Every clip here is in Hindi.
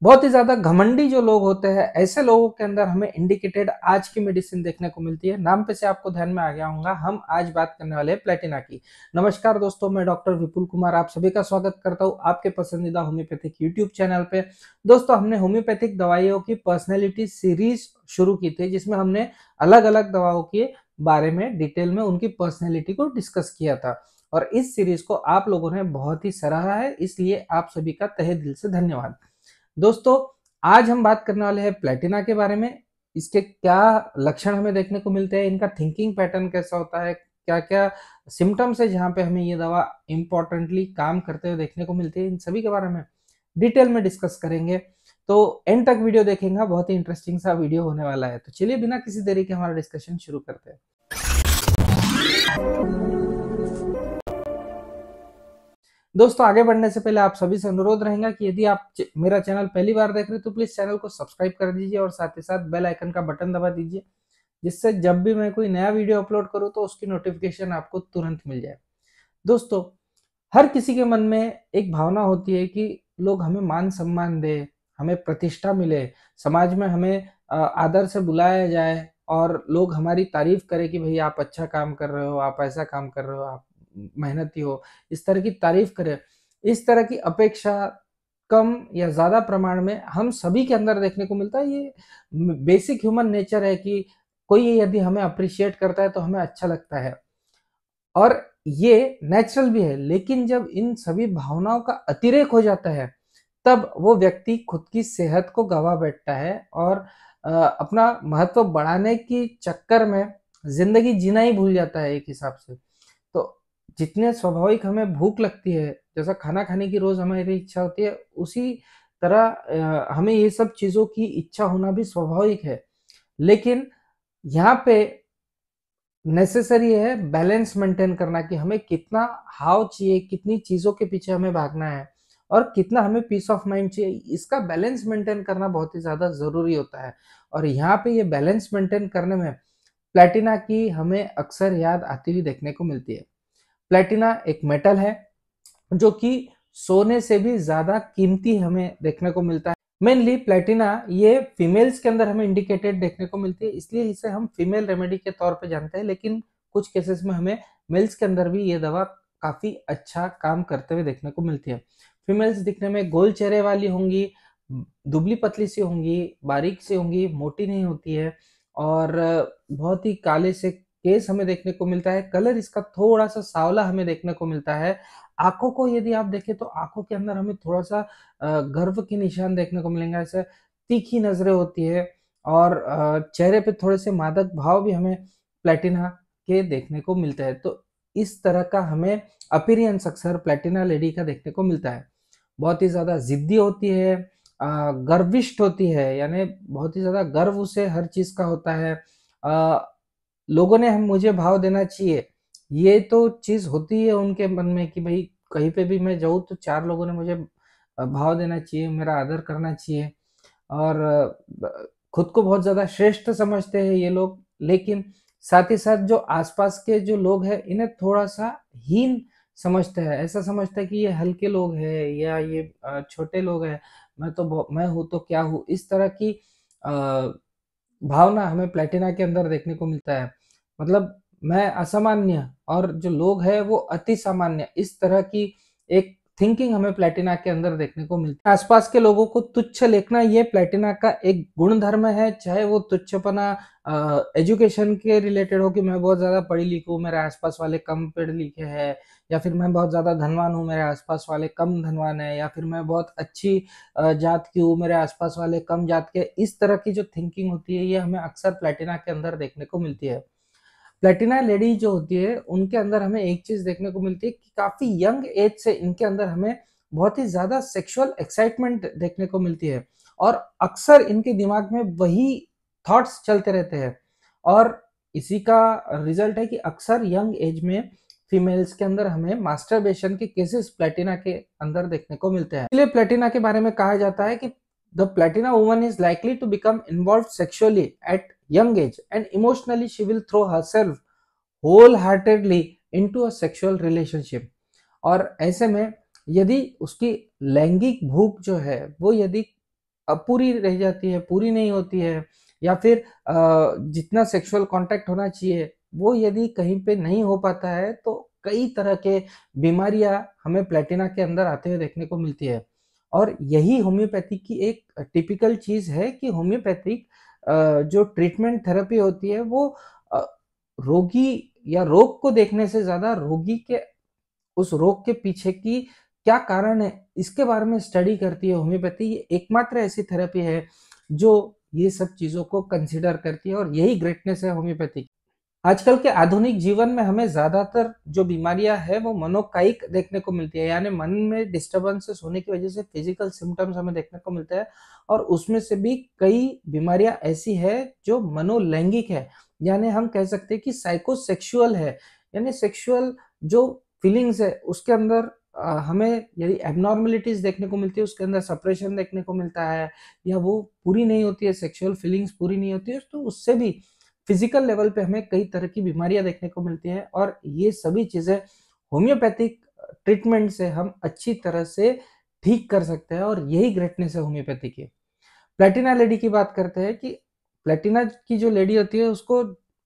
बहुत ही ज्यादा घमंडी जो लोग होते हैं, ऐसे लोगों के अंदर हमें इंडिकेटेड आज की मेडिसिन देखने को मिलती है। नाम पे से आपको ध्यान में आ गया होगा, हम आज बात करने वाले हैं प्लेटिना की। नमस्कार दोस्तों, मैं डॉक्टर विपुल कुमार आप सभी का स्वागत करता हूं आपके पसंदीदा होम्योपैथिक यूट्यूब चैनल पे। दोस्तों, हमने होम्योपैथिक दवाइयों की पर्सनैलिटी सीरीज शुरू की थी, जिसमें हमने अलग अलग दवाओं के बारे में डिटेल में उनकी पर्सनैलिटी को डिस्कस किया था, और इस सीरीज को आप लोगों ने बहुत ही सराहा है, इसलिए आप सभी का तहे दिल से धन्यवाद। दोस्तों, आज हम बात करने वाले हैं प्लेटिना के बारे में। इसके क्या लक्षण हमें देखने को मिलते हैं, इनका थिंकिंग पैटर्न कैसा होता है, क्या क्या सिम्टम्स है जहां पे हमें ये दवा इंपॉर्टेंटली काम करते हुए देखने को मिलती है, इन सभी के बारे में डिटेल में डिस्कस करेंगे। तो एंड तक वीडियो देखेंगे, बहुत ही इंटरेस्टिंग सा वीडियो होने वाला है। तो चलिए बिना किसी देरी के हमारा डिस्कशन शुरू करते हैं। दोस्तों, आगे बढ़ने से पहले आप सभी से अनुरोध रहेगा कि यदि आप मेरा चैनल पहली बार देख रहे हैं तो प्लीज चैनल को सब्सक्राइब कर दीजिए और साथ ही साथ बेल आइकन का बटन दबा दीजिए, जिससे जब भी मैं कोई नया वीडियो अपलोड करूं तो उसकी नोटिफिकेशन आपको तुरंत मिल जाए। दोस्तों, हर किसी के मन में एक भावना होती है कि लोग हमें मान सम्मान दे, हमें प्रतिष्ठा मिले, समाज में हमें आदर से बुलाया जाए और लोग हमारी तारीफ करें कि भाई आप अच्छा काम कर रहे हो, आप ऐसा काम कर रहे हो, आप मेहनती हो, इस तरह की तारीफ करें। इस तरह की अपेक्षा कम या ज्यादा प्रमाण में हम सभी के अंदर देखने को मिलता है। ये बेसिक ह्यूमन नेचर है कि कोई यदि हमें अप्रिशिएट करता है तो हमें अच्छा लगता है, और ये नेचुरल भी है। लेकिन जब इन सभी भावनाओं का अतिरेक हो जाता है, तब वो व्यक्ति खुद की सेहत को गवा बैठता है और अपना महत्व बढ़ाने के चक्कर में जिंदगी जीना ही भूल जाता है एक हिसाब से। तो जितने स्वाभाविक हमें भूख लगती है, जैसा खाना खाने की रोज हमारी इच्छा होती है, उसी तरह हमें ये सब चीजों की इच्छा होना भी स्वाभाविक है। लेकिन यहाँ पे नेसेसरी है बैलेंस मेंटेन करना, कि हमें कितना हाव चाहिए, कितनी चीजों के पीछे हमें भागना है और कितना हमें पीस ऑफ माइंड चाहिए। इसका बैलेंस मेंटेन करना बहुत ही ज्यादा जरूरी होता है। और यहाँ पे ये बैलेंस मेंटेन करने में प्लेटिना की हमें अक्सर याद आती हुई देखने को मिलती है। प्लेटिना एक मेटल है जो कि सोने से भी ज्यादा कीमती हमें देखने को मिलता है। मेनली प्लेटिना ये फीमेल्स के अंदर हमें इंडिकेटेड देखने को मिलती है, इसलिए इसे हम फीमेल रेमेडी के तौर पे जानते हैं। लेकिन कुछ केसेस में हमें मेल्स के अंदर भी ये दवा काफी अच्छा काम करते हुए देखने को मिलती है। फीमेल्स दिखने में गोल चेहरे वाली होंगी, दुबली पतली सी होंगी, बारीक सी होंगी, मोटी नहीं होती है, और बहुत ही काले से केस हमें देखने को मिलता है। कलर इसका थोड़ा सा सांवला हमें देखने को मिलता है। आंखों को यदि आप देखें तो आंखों के अंदर हमें थोड़ा सा गर्व के निशान देखने को मिलेंगे, ऐसे तीखी नजरें होती है, और चेहरे पे थोड़े से मादक भाव भी हमें प्लेटिना के देखने को मिलता है। तो इस तरह का हमें अपीयरेंस अक्सर प्लेटिना लेडी का देखने को मिलता है। बहुत ही ज्यादा जिद्दी होती है, गर्विष्ठ होती है, यानी बहुत ही ज्यादा गर्व उसे हर चीज का होता है। लोगों ने हम मुझे भाव देना चाहिए, ये तो चीज होती है उनके मन में कि भाई कहीं पे भी मैं जाऊँ तो चार लोगों ने मुझे भाव देना चाहिए, मेरा आदर करना चाहिए। और खुद को बहुत ज्यादा श्रेष्ठ समझते हैं ये लोग। लेकिन साथ ही साथ जो आसपास के जो लोग हैं इन्हें थोड़ा सा हीन समझते हैं, ऐसा समझते हैं कि ये हल्के लोग हैं या ये छोटे लोग हैं, मैं हूँ तो क्या हूँ, इस तरह की भावना हमें प्लेटिना के अंदर देखने को मिलता है। मतलब मैं असामान्य और जो लोग हैं वो अति सामान्य, इस तरह की एक थिंकिंग हमें प्लेटिना के अंदर देखने को मिलती है। आसपास के लोगों को तुच्छ लेखना ये प्लेटिना का एक गुण धर्म है, चाहे वो तुच्छपना एजुकेशन के रिलेटेड हो कि मैं बहुत ज्यादा पढ़ी लिखी हूँ, मेरे आसपास वाले कम पढ़े लिखे हैं, या फिर मैं बहुत ज्यादा धनवान हूँ, मेरे आसपास वाले कम धनवान है, या फिर मैं बहुत अच्छी जात की हूँ, मेरे आसपास वाले कम जात के। इस तरह की जो थिंकिंग होती है ये हमें अक्सर प्लेटिना के अंदर देखने को मिलती है। प्लेटिना लेडी जो होती है उनके अंदर हमें एक चीज देखने को मिलती है कि काफी यंग एज से इनके अंदर हमें बहुत ही ज्यादा सेक्सुअल एक्साइटमेंट देखने को मिलती है, और अक्सर इनके दिमाग में वही थॉट्स चलते रहते हैं। और इसी का रिजल्ट है कि अक्सर यंग एज में फीमेल्स के अंदर हमें मास्टरबेशन के केसेस प्लेटिना के अंदर देखने को मिलते हैं। इसलिए प्लेटिना के बारे में कहा जाता है कि the platina woman is likely to become involve sexually at young age and emotionally she will throw herself wholeheartedly into a sexual relationship। और ऐसे में यदि उसकी लैंगिक भूख जो है वो यदि अपूरी रह जाती है, पूरी नहीं होती है, या फिर जितना सेक्सुअल कांटेक्ट होना चाहिए वो यदि कहीं पे नहीं हो पाता है तो कई तरह के बीमारियां हमें प्लेटिना के अंदर आते हुए देखने को मिलती है। और यही होम्योपैथी की एक टिपिकल चीज है कि होम्योपैथिक जो ट्रीटमेंट थेरेपी होती है वो अ, रोगी या रोग को देखने से ज्यादा रोगी के उस रोग के पीछे की क्या कारण है इसके बारे में स्टडी करती है होम्योपैथी। ये एकमात्र ऐसी थेरेपी है जो ये सब चीजों को कंसिडर करती है और यही ग्रेटनेस है होम्योपैथी की। आजकल के आधुनिक जीवन में हमें ज्यादातर जो बीमारियां हैं वो मनोकायिक देखने को मिलती है, यानी मन में डिस्टर्बेंसेस होने की वजह से फिजिकल सिम्टम्स हमें देखने को मिलते हैं। और उसमें से भी कई बीमारियां ऐसी है जो मनोलैंगिक है, यानी हम कह सकते हैं कि साइकोसेक्सुअल है, यानी सेक्सुअल जो फीलिंग्स है उसके अंदर हमें यदि एबनॉर्मलिटीज देखने को मिलती है, उसके अंदर सप्रेशन देखने को मिलता है, या वो पूरी नहीं होती है, सेक्सुअल फीलिंग्स पूरी नहीं होती है, तो उससे भी फिजिकल लेवल पे हमें कई तरह की बीमारियां देखने को मिलती है। और ये सभी चीजें होम्योपैथिक ट्रीटमेंट से हम अच्छी तरह से ठीक कर सकते हैं और यही ग्रेटनेस है होम्योपैथी की। प्लेटिना लेडी की बात करते हैं कि प्लेटिना की जो लेडी होती है उसको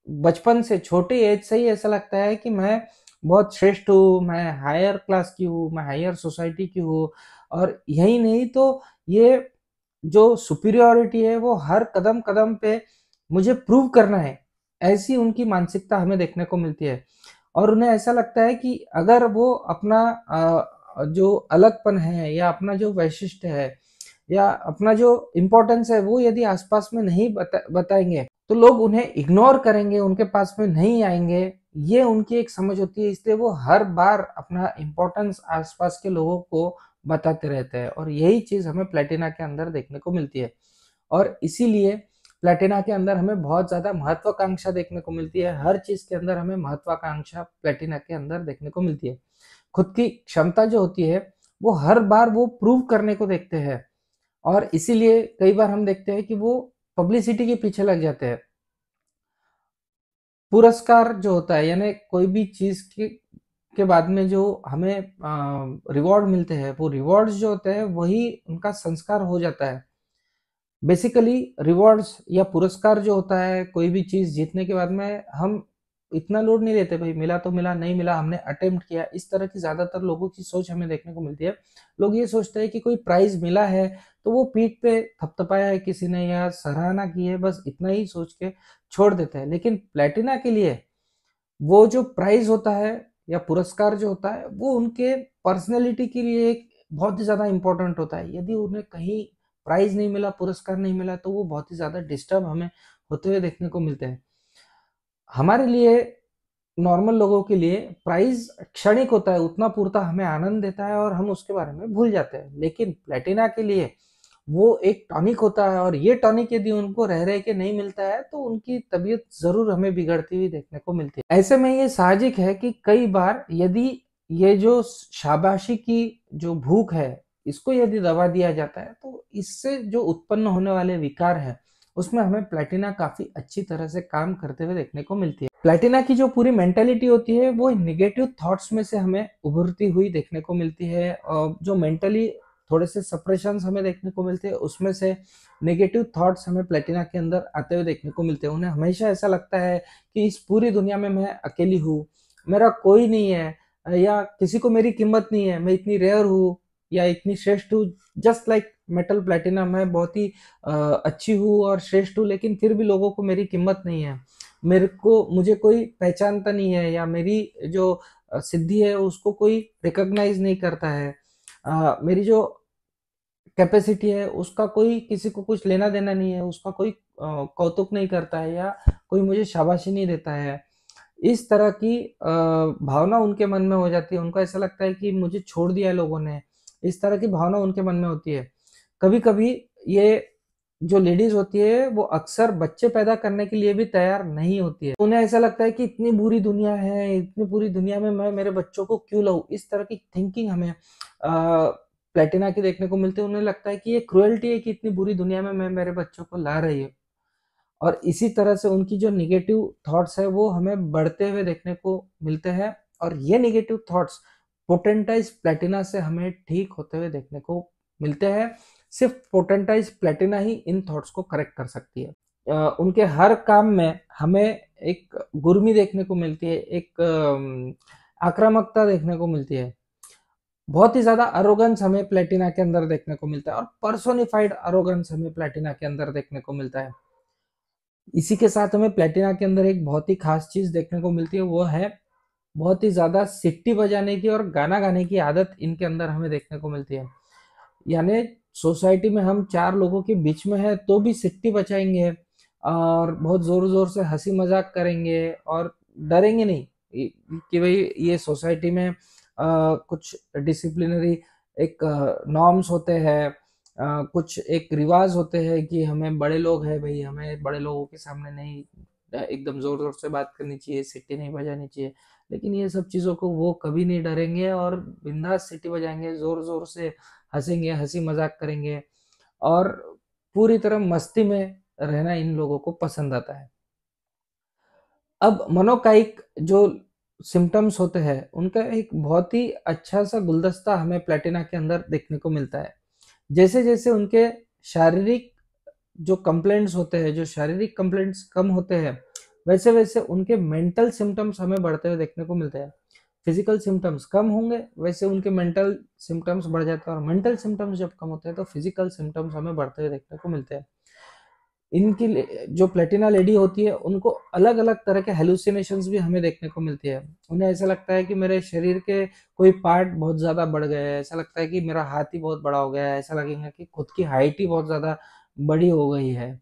बचपन से छोटे एज से ही ऐसा लगता है कि मैं बहुत श्रेष्ठ हूँ, मैं हायर क्लास की हूँ, मैं हायर सोसाइटी की हूँ। और यही नहीं तो ये जो सुपीरियोरिटी है वो हर कदम कदम पे मुझे प्रूव करना है, ऐसी उनकी मानसिकता हमें देखने को मिलती है। और उन्हें ऐसा लगता है कि अगर वो अपना जो अलगपन है या अपना जो वैशिष्ट्य है या अपना जो इम्पोर्टेंस है वो यदि आसपास में नहीं बताएंगे तो लोग उन्हें इग्नोर करेंगे, उनके पास में नहीं आएंगे। ये उनकी एक समझ होती है, इसलिए वो हर बार अपना इम्पोर्टेंस आसपास के लोगों को बताते रहते हैं। और यही चीज हमें प्लेटिना के अंदर देखने को मिलती है। और इसीलिए प्लेटिना के अंदर हमें बहुत ज्यादा महत्वाकांक्षा देखने को मिलती है, हर चीज के अंदर हमें महत्वाकांक्षा प्लेटिना के अंदर देखने को मिलती है। खुद की क्षमता जो होती है वो हर बार वो प्रूव करने को देखते हैं। और इसीलिए कई बार हम देखते हैं कि वो पब्लिसिटी के पीछे लग जाते हैं। पुरस्कार जो होता है, यानी कोई भी चीज के बाद में जो हमें रिवॉर्ड मिलते हैं, वो रिवॉर्ड्स जो होते हैं वही उनका संस्कार हो जाता है। बेसिकली रिवॉर्ड्स या पुरस्कार जो होता है, कोई भी चीज जीतने के बाद में हम इतना लोड नहीं लेते, भाई मिला तो मिला, नहीं मिला हमने अटेम्प्ट किया, इस तरह की ज्यादातर लोगों की सोच हमें देखने को मिलती है। लोग ये सोचते हैं कि कोई प्राइज मिला है तो वो पीठ पे थपथपाया है किसी ने या सराहना की है, बस इतना ही सोच के छोड़ देते हैं। लेकिन प्लेटिना के लिए वो जो प्राइज होता है या पुरस्कार जो होता है वो उनके पर्सनैलिटी के लिए एक बहुत ही ज्यादा इंपॉर्टेंट होता है। यदि उन्हें कहीं प्राइज नहीं मिला, पुरस्कार नहीं मिला, तो वो बहुत ही ज्यादा डिस्टर्ब हमें होते हुए देखने को मिलते हैं। हमारे लिए, नॉर्मल लोगों के लिए प्राइज क्षणिक होता है, उतना पूरता हमें आनंद देता है और हम उसके बारे में भूल जाते हैं। लेकिन प्लेटिना के लिए वो एक टॉनिक होता है, और ये टॉनिक यदि उनको रह रहे के नहीं मिलता है तो उनकी तबीयत जरूर हमें बिगड़ती हुई देखने को मिलती है। ऐसे में ये साहजिक है कि कई बार यदि ये जो शाबाशी की जो भूख है इसको यदि दबा दिया जाता है तो इससे जो उत्पन्न होने वाले विकार है उसमें हमें प्लेटिना काफी अच्छी तरह से काम करते हुए देखने को मिलती है। प्लेटिना की जो पूरी मेंटेलिटी होती है वो नेगेटिव थॉट्स में से हमें उभरती हुई देखने को मिलती है। और जो मेंटली थोड़े से सप्रेशन हमें देखने को मिलते हैं उसमें से नेगेटिव थॉट्स हमें प्लेटिना के अंदर आते हुए देखने को मिलते हैं। उन्हें हमेशा ऐसा लगता है कि इस पूरी दुनिया में मैं अकेली हूँ, मेरा कोई नहीं है, या किसी को मेरी कीमत नहीं है, मैं इतनी रेयर हूँ या इतनी श्रेष्ठ हूँ। जस्ट लाइक मेटल प्लेटिना, मैं बहुत ही अच्छी हूँ और श्रेष्ठ हूँ, लेकिन फिर भी लोगों को मेरी कीमत नहीं है, मुझे कोई पहचानता नहीं है, या मेरी जो सिद्धि है उसको कोई रिकॉग्नाइज नहीं करता है, मेरी जो कैपेसिटी है उसका कोई किसी को कुछ लेना देना नहीं है, उसका कोई कौतुक नहीं करता है या कोई मुझे शाबाशी नहीं देता है। इस तरह की भावना उनके मन में हो जाती है। उनको ऐसा लगता है कि मुझे छोड़ दिया है लोगों ने, इस तरह की भावना उनके मन में होती है। कभी कभी ये जो लेडीज होती है वो अक्सर बच्चे पैदा करने के लिए भी तैयार नहीं होती है। उन्हें ऐसा लगता है कि इतनी बुरी दुनिया है, इतनी बुरी दुनिया में मैं मेरे बच्चों को क्यों लाऊं, इस तरह की थिंकिंग हमें प्लेटिना की देखने को मिलती है। उन्हें लगता है कि ये क्रुएल्टी है कि इतनी बुरी दुनिया में मैं मेरे बच्चों को ला रही हूँ। और इसी तरह से उनकी जो निगेटिव थॉट्स है वो हमें बढ़ते हुए देखने को मिलते हैं। और ये निगेटिव थॉट्स पोटेंटाइज प्लेटिना से हमें ठीक होते हुए देखने को मिलते हैं। सिर्फ पोटेंटाइज प्लेटिना ही इन थॉट्स को करेक्ट कर सकती है। उनके हर काम में हमें एक गुर्मी देखने को मिलती है, एक आक्रामकता देखने को मिलती है। बहुत ही ज्यादा अरोगेंस हमें प्लेटिना के अंदर देखने को मिलता है और पर्सोनिफाइड अरोगेंस हमें प्लेटिना के अंदर देखने को मिलता है। इसी के साथ हमें प्लेटिना के अंदर एक बहुत ही खास चीज देखने को मिलती है, वो है बहुत ही ज्यादा सिट्टी बजाने की और गाना गाने की आदत इनके अंदर हमें देखने को मिलती है। यानी सोसाइटी में हम चार लोगों के बीच में है तो भी सिट्टी बजाएंगे और बहुत जोर जोर से हंसी मजाक करेंगे और डरेंगे नहीं कि भाई ये सोसाइटी में कुछ डिसिप्लिनरी एक नॉर्म्स होते हैं, कुछ एक रिवाज होते हैं कि हमें बड़े लोग हैं भाई, हमें बड़े लोगों के सामने नहीं एकदम जोर जोर से बात करनी चाहिए, सिटी नहीं बजानी चाहिए। लेकिन ये सब चीज़ों को वो कभी नहीं डरेंगे और बिंदास सिटी बजाएंगे, जोर जोर से हंसेंगे, हंसी मजाक करेंगे और पूरी तरह मस्ती में रहना इन लोगों को पसंद आता है। अब मनोकायिक जो सिम्टम्स होते हैं उनका एक बहुत ही अच्छा सा गुलदस्ता हमें प्लेटिना के अंदर देखने को मिलता है। जैसे जैसे उनके शारीरिक जो कंप्लेंट्स होते हैं, जो शारीरिक कंप्लेंट्स कम होते हैं, वैसे वैसे उनके मेंटल सिम्टम्स हमें बढ़ते हुए देखने को मिलते हैं। फिजिकल सिम्टम्स कम होंगे वैसे उनके मेंटल सिम्टम्स बढ़ जाते हैं और मेंटल सिम्टम्स जब कम होते हैं तो फिजिकल सिम्टम्स हमें बढ़ते हुए देखने को मिलते हैं। इनकी जो प्लेटिना लेडी होती है उनको अलग अलग तरह के हेलुसिनेशंस भी हमें देखने को मिलती है। उन्हें ऐसा लगता है कि मेरे शरीर के कोई पार्ट बहुत ज्यादा बढ़ गए हैं, ऐसा लगता है कि मेरा हाथ ही बहुत बड़ा हो गया है, ऐसा लगेगा कि खुद की हाइट ही बहुत ज्यादा बड़ी हो गई है।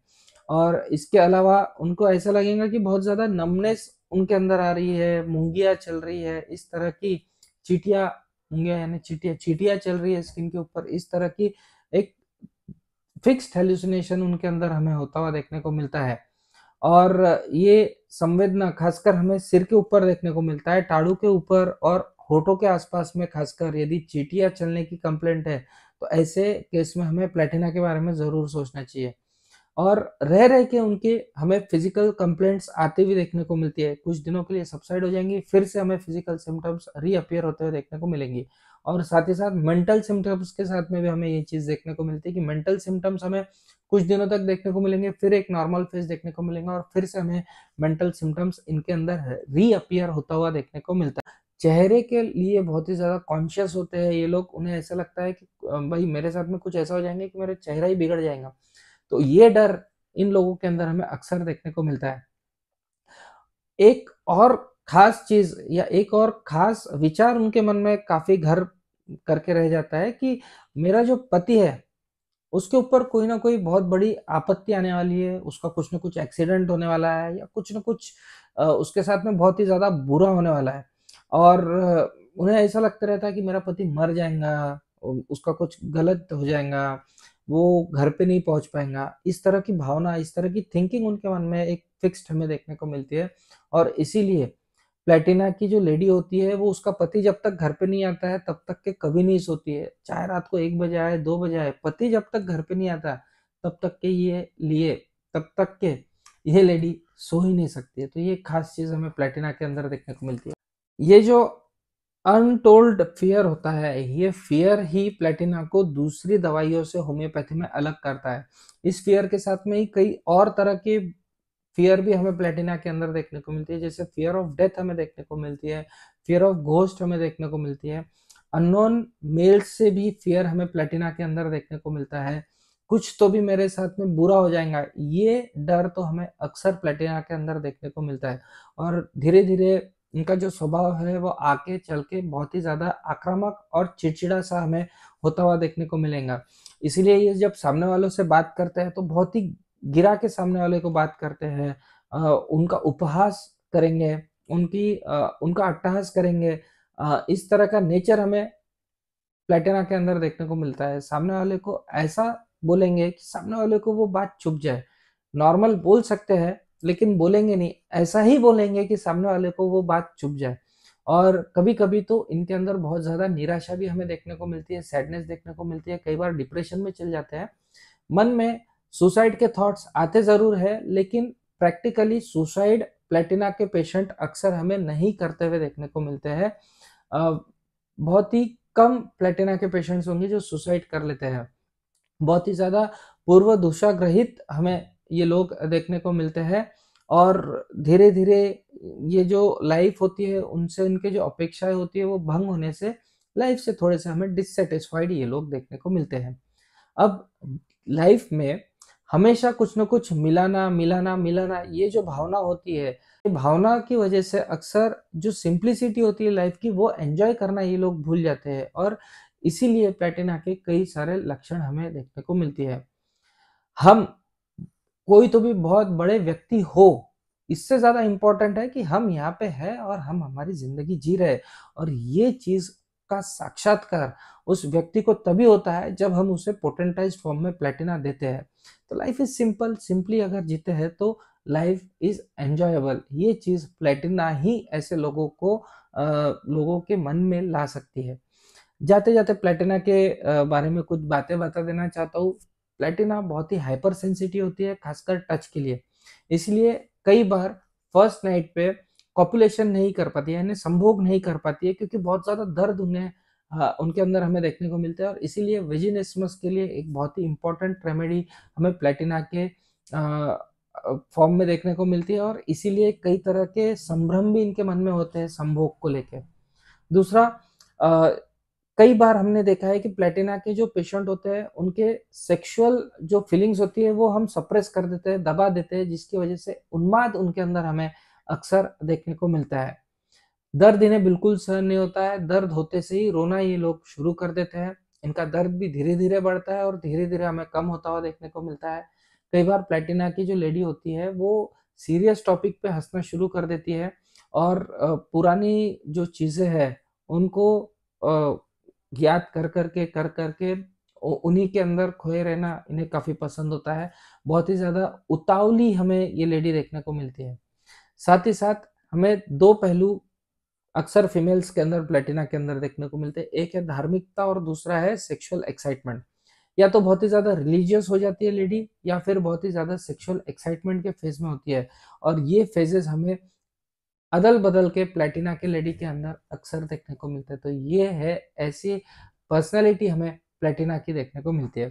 और इसके अलावा उनको ऐसा लगेगा कि बहुत ज्यादा नमनेस उनके अंदर आ रही है, मूंगिया चल रही है, इस तरह की चीटियां, मूंगिया यानी चीटियां चीटियां चल रही है स्किन के ऊपर, इस तरह की एक फिक्स्ड हेलुसिनेशन उनके अंदर हमें होता हुआ देखने को मिलता है। और ये संवेदना खासकर हमें सिर के ऊपर देखने को मिलता है, टाड़ू के ऊपर और होठों के आसपास में। खासकर यदि चीटियां चलने की कंप्लेंट है तो ऐसे केस में हमें प्लेटिना के बारे में जरूर सोचना चाहिए। और रह रह के उनके हमें फिजिकल कंप्लेंट्स आती हुई देखने को मिलती है, कुछ दिनों के लिए सबसाइड हो जाएंगी, फिर से हमें फिजिकल सिम्टम्स रीअपियर होते हुए देखने को मिलेंगी। और साथ ही साथ मेंटल सिम्टम्स के साथ में भी हमें ये चीज देखने को मिलती है कि मेंटल सिम्टम्स हमें कुछ दिनों तक देखने को मिलेंगे, फिर एक नॉर्मल फेज देखने को मिलेंगे और फिर से हमें मेंटल सिम्टम्स इनके अंदर रीअपियर होता हुआ देखने को मिलता है। चेहरे के लिए बहुत ही ज्यादा कॉन्शियस होते हैं ये लोग, उन्हें ऐसा लगता है कि भाई मेरे साथ में कुछ ऐसा हो जाएंगे कि मेरा चेहरा ही बिगड़ जाएगा। तो ये डर इन लोगों के अंदर हमें अक्सर देखने को मिलता है। एक और खास चीज या एक और खास विचार उनके मन में काफी घर करके रह जाता है कि मेरा जो पति है उसके ऊपर कोई ना कोई बहुत बड़ी आपत्ति आने वाली है, उसका कुछ ना कुछ एक्सीडेंट होने वाला है या कुछ ना कुछ उसके साथ में बहुत ही ज्यादा बुरा होने वाला है। और उन्हें ऐसा लगता रहता है कि मेरा पति मर जाएगा, उसका कुछ गलत हो जाएगा, वो घर पे नहीं पहुंच पाएगा। इस तरह की भावना, इस तरह की थिंकिंग उनके मन में एक फिक्स्ड हमें देखने को मिलती है। और इसीलिए प्लेटिना की जो लेडी होती है वो उसका पति जब तक घर पे नहीं आता है तब तक के कभी नहीं सोती है, चाहे रात को 1 बजे आए 2 बजे आए, पति जब तक घर पे नहीं आता तब तक के तब तक के ये लेडी सो ही नहीं सकती है। तो ये खास चीज हमें प्लेटिना के अंदर देखने को मिलती है। ये जो अनटोल्ड फियर होता है, ये फियर ही प्लेटिना को दूसरी दवाइयों से होम्योपैथी में अलग करता है। इस फियर के साथ में ही कई और तरह के फियर भी हमें प्लेटिना के अंदर देखने को मिलती है, जैसे फियर ऑफ डेथ हमें देखने को मिलती है, फियर ऑफ घोस्ट हमें देखने को मिलती है, अननोन मेल्स से भी फियर हमें प्लेटिना के अंदर देखने को मिलता है। कुछ तो भी मेरे साथ में बुरा हो जाएगा, ये डर तो हमें अक्सर प्लेटिना के अंदर देखने को मिलता है। और धीरे धीरे इनका जो स्वभाव है वो आके चल के बहुत ही ज्यादा आक्रामक और चिड़चिड़ा सा हमें होता हुआ देखने को मिलेगा। इसीलिए ये जब सामने वालों से बात करते हैं तो बहुत ही गिरा के सामने वाले को बात करते हैं, उनका उपहास करेंगे, उनका अट्टहास करेंगे। इस तरह का नेचर हमें प्लेटिना के अंदर देखने को मिलता है। सामने वाले को ऐसा बोलेंगे कि सामने वाले को वो बात चुभ जाए। नॉर्मल बोल सकते हैं लेकिन बोलेंगे नहीं, ऐसा ही बोलेंगे कि सामने वाले को वो बात चुभ जाए। और कभी कभी तो इनके अंदर बहुत ज्यादा निराशा भी हमें देखने को मिलती है, सैडनेस देखने को मिलती है, कई बार डिप्रेशन में चल जाते हैं। मन में सुसाइड के थॉट्स आते जरूर है लेकिन प्रैक्टिकली सुसाइड प्लेटिना के पेशेंट अक्सर हमें नहीं करते हुए देखने को मिलते हैं। बहुत ही कम प्लेटिना के पेशेंट्स होंगे जो सुसाइड कर लेते हैं। बहुत ही ज़्यादा पूर्व दूषाग्रहित हमें ये लोग देखने को मिलते हैं और धीरे-धीरे ये जो लाइफ होती है उनसे इनके जो अपेक्षाएँ होती है वो भंग होने से लाइफ से थोड़े से हमें डिससैटिस्फाइड ये लोग देखने को मिलते हैं। अब लाइफ में हमेशा कुछ न कुछ मिलाना ये जो भावना होती है, ये भावना की वजह से अक्सर जो सिंप्लिसिटी होती है लाइफ की वो एन्जॉय करना ये लोग भूल जाते हैं और इसीलिए प्लैटिना के कई सारे लक्षण हमें देखने को मिलती है। हम कोई तो भी बहुत बड़े व्यक्ति हो, इससे ज़्यादा इम्पोर्टेंट है कि हम यहाँ पे हैं और हम हमारी ज़िंदगी जी रहे हैं और ये चीज़ का साक्षात्कार उस व्यक्ति को तभी होता है जब हम उसे पोटेंटाइज्ड फॉर्म में प्लैटिना देते हैं। तो लाइफ इज़ सिंपल, सिंपली अगर जीते हैं तो लाइफ इज़ एन्जॉयबल। ये चीज़ प्लैटिना ही ऐसे लोगों के मन में ला सकती है। जाते-जाते प्लैटिना के बारे में कुछ बातें बता देना चाहता हूँ। प्लैटिना बहुत ही हाइपर सेंसिटिव होती है, खासकर टच के लिए। इसलिए कई बार फर्स्ट नाइट पे कॉपुलेशन नहीं कर पाती है, यानी संभोग नहीं कर पाती है क्योंकि बहुत ज़्यादा दर्द उनके अंदर हमें देखने को मिलता है और इसीलिए वेजिनिस्मस के लिए एक बहुत ही इम्पोर्टेंट रेमेडी हमें प्लैटिना के फॉर्म में देखने को मिलती है और इसीलिए कई तरह के संभ्रम भी इनके मन में होते हैं संभोग को लेके। दूसरा अ, कई बार हमने देखा है कि प्लैटिना के जो पेशेंट होते हैं, उनके सेक्सुअल जो फीलिंग्स होती है, वो हम सप्रेस कर देते हैं, दबा देते हैं, जिसकी वजह से उन्माद उनके अंदर हमें अक्सर देखने को मिलता है। दर्द इन्हें बिल्कुल सहन नहीं होता है, दर्द होते से ही रोना ये लोग शुरू कर देते हैं। इनका दर्द भी धीरे-धीरे बढ़ता है और धीरे-धीरे हमें कम होता हुआ देखने को मिलता है। कई बार प्लैटिना की जो लेडी होती है, वो सीरियस टॉपिक पे हँसना शुरू कर देती है और पुरानी जो चीज़ें हैं, उनको अ, याद कर कर के उन्हीं के अंदर खोए रहना इन्हें काफ़ी पसंद होता है। बहुत ही ज़्यादा उतावली हमें ये लेडी देखने को मिलती है। साथ ही साथ हमें 2 पहलू अक्सर फीमेल्स के अंदर प्लैटिना के अंदर देखने को मिलते हैं। एक है धार्मिकता और दूसरा है सेक्सुअल एक्साइटमेंट। या तो बहुत ही ज़्यादा रिलीजियस हो जाती है लेडी या फिर बहुत ही ज़्यादा सेक्सुअल एक्साइटमेंट के फेज़ में होती है और ये फेजेज़ हमें अदल-बदल के प्लैटिना के लेडी के अंदर अक्सर देखने को मिलता है। तो ये है ऐसी पर्सनैलिटी हमें प्लैटिना की देखने को मिलती है।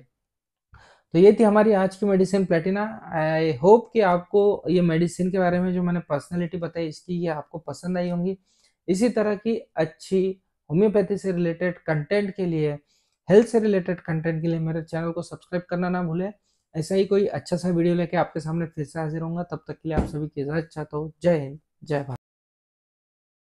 तो ये थी हमारी आज की मेडिसिन प्लैटिना। आई होप कि आपको ये मेडिसिन के बारे में जो मैंने पर्सनैलिटी बताई इसकी ये आपको पसंद आई होंगी। इसी तरह की अच्छी होम्योपैथी से रिलेटेड कंटेंट के लिए, हेल्थ से रिलेटेड कंटेंट के लिए मेरे चैनल को सब्सक्राइब करना ना भूलें। ऐसा ही कोई अच्छा सा वीडियो लेके आपके सामने फिर से हाज़िर होऊँगा। तब तक के लिए आप सभी की इजाज़त चाहता हूँ। जय हिंद, जय भारत।